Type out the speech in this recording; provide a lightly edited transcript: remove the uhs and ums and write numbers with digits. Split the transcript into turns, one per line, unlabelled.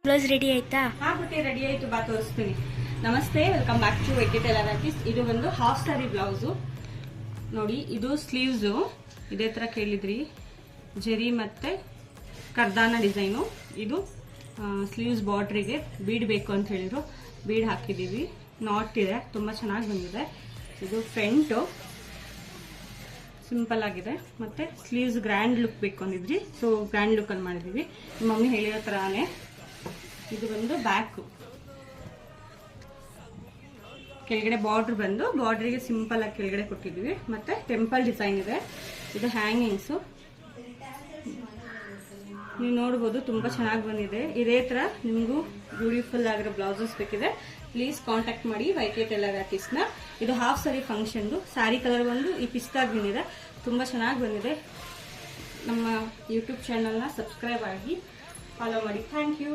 Blouse ready ಆಯ್ತಾ?
ಹಾ ಬುಟ್ಟಿ ರೆಡಿ ಆಯ್ತು, ಬಾ ತೋರಿಸ್ತೀನಿ. ನಮಸ್ತೆ, welcome back to YK tailor artist. ಇದು ಒಂದು ಹಾಫ್ ಸ್ಯಾರಿ ಬ್ಲೌಸು ನೋಡಿ. ಇದು ಸ್ಲೀವ್ಸ್ ಇದೇ ತರ ಕೇಳಿದ್ರಿ, ಜರಿ ಮತ್ತೆ ಕರ್ದಾನ ಡಿಸೈನು. ಇದು ಸ್ಲೀವ್ಸ್ ಬಾರ್ಡ್ರಿಗೆ ಬೀಡ್ ಬೇಕು ಅಂತ ಹೇಳಿದ್ರು, ಬೀಡ್ ಹಾಕಿದೀವಿ. ನಾಟ್ ಇದೆ, ತುಂಬಾ ಚೆನ್ನಾಗಿ ಬಂದಿದೆ. ಇದು ಫ್ರಂಟು ಸಿಂಪಲ್ ಆಗಿದೆ, ಮತ್ತೆ ಸ್ಲೀವ್ಸ್ ಗ್ರ್ಯಾಂಡ್ ಲುಕ್ ಬೇಕು ಅಂದಿದ್ರಿ, ಸೊ ಗ್ರ್ಯಾಂಡ್ ಲುಕ್ ಅಲ್ಲಿ ಮಾಡಿದೀವಿ. ಮಮ್ಮಿ ಹೇಳಿರೋ ತರಾನೇ. ಇದು ಬಂದು ಬ್ಯಾಕ್, ಕೆಳಗಡೆ ಬಾರ್ಡರ್ ಬಂದು ಬಾರ್ಡರ್ಗೆ ಸಿಂಪಲ್ ಆಗಿ ಕೆಳಗಡೆ ಕೊಟ್ಟಿದ್ವಿ, ಮತ್ತೆ ಟೆಂಪಲ್ ಡಿಸೈನ್ ಇದೆ. ಇದು ಹ್ಯಾಂಗಿಂಗ್ಸ್ ನೀವು ನೋಡ್ಬೋದು, ತುಂಬಾ ಚೆನ್ನಾಗಿ ಬಂದಿದೆ. ಇದೇ ತರ ನಿಮಗೂ ಬ್ಯೂಟಿಫುಲ್ ಆಗಿರೋ ಬ್ಲೌಸಸ್ ಬೇಕಿದೆ, ಪ್ಲೀಸ್ ಕಾಂಟ್ಯಾಕ್ಟ್ ಮಾಡಿ ವೈಕೆ ಟೈಲರ್ ಆರ್ಟಿಸ್ಟ್ ನ. ಇದು half sari function. Sari colour ಬಂದು ಈ ಪಿಸ್ತಾ ಗ್ರೀನ್ ಇದೆ, ತುಂಬಾ ಚೆನ್ನಾಗಿ ಬಂದಿದೆ. ನಮ್ಮ ಯೂಟ್ಯೂಬ್ ಚಾನಲ್ ನ ಸಬ್ಸ್ಕ್ರೈಬ್ ಆಗಿ ಫಾಲೋ ಮಾಡಿ. Thank you.